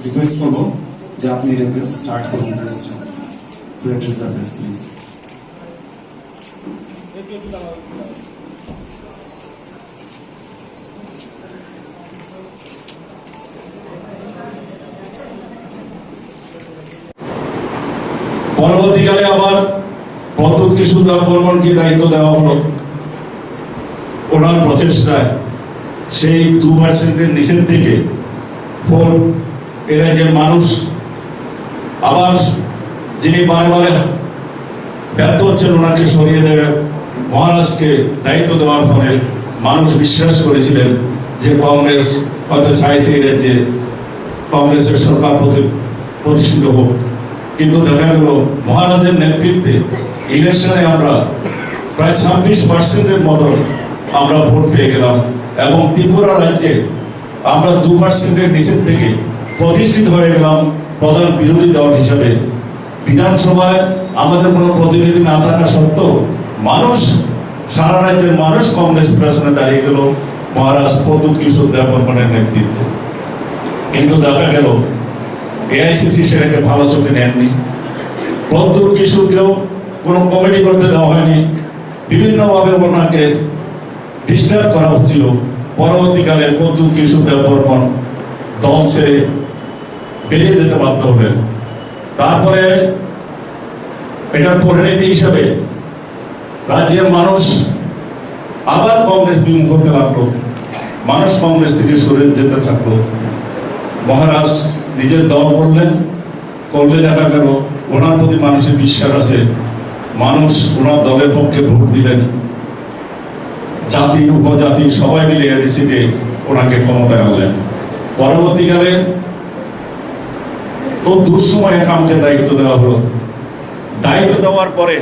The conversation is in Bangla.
রিকোয়েস্ট করবো যে আপনি এটাকে স্টার্ট করুন to address the press please. পরবর্তীকালে আবার প্রদ্যুৎ কিশোর বর্মনকে দায়িত্ব দেওয়া হলো। ওনার প্রচেষ্টায় সেই 2%-এর নিচের থেকে ভোট এ রাজ্যের মানুষ আবার যিনি বারে বারে ব্যর্থ হচ্ছেন ওনাকে সরিয়ে দেবে মহারাজকে দায়িত্ব দেওয়ার ফলে মানুষ বিশ্বাস করেছিলেন যে কংগ্রেস হয়তো চাইছে এই রাজ্যে কংগ্রেসের সরকার প্রতিষ্ঠিত হোক। কিন্তু দেখা গেল মহারাজের নেতৃত্বে ইলেকশনে আমরা প্রায় 26%-এর মতো আমরা ভোট পেয়ে গেলাম এবং ত্রিপুরা রাজ্যে আমরা 2%-এর নিচের থেকে প্রতিষ্ঠিত হয়ে গেলাম প্রধান বিরোধী দল হিসাবে। বিধানসভায় আমাদের কোনো প্রতিনিধি না থাকা সত্ত্বেও মানুষ, সারা রাজ্যের মানুষ কংগ্রেস পেছনে দাঁড়িয়ে গেল মহারাজ প্রদ্যুৎ কিশোর বর্মনের নেতৃত্বে। কিন্তু দেখা গেল এআইসিসি সেটাকে ভালো চোখে নেননি। প্রদ্যুৎ কিশোরকেও কোনো কমিটি করতে দেওয়া হয়নি, বিভিন্নভাবে ওনাকে ডিস্টার্ব করা হচ্ছিল। পরবর্তীকালে প্রদ্যুৎ কিশোর বর্মন দল ছেড়ে বেরিয়ে যেতে বাধ্য হলেন। তারপরে এটার পরিণতি হিসাবে রাজ্যের মানুষ আবার কংগ্রেস বিমুখ করতে লাগলো, মানুষ কংগ্রেস থেকে সরে যেতে থাকলো। মহারাজ নিজের দল করলে দেখা গেল ওনার প্রতি মানুষের বিশ্বাস আছে, মানুষ ওনার দলের পক্ষে ভোট দিলেন। জাতি উপজাতি সবাই মিলে এডিসিতে ওনাকে ক্ষমতায় আনলেন। পরবর্তীকালে খুব দুঃসময়ে কামকে দায়িত্ব দেওয়া হলো। দায়িত্ব দেওয়ার পরে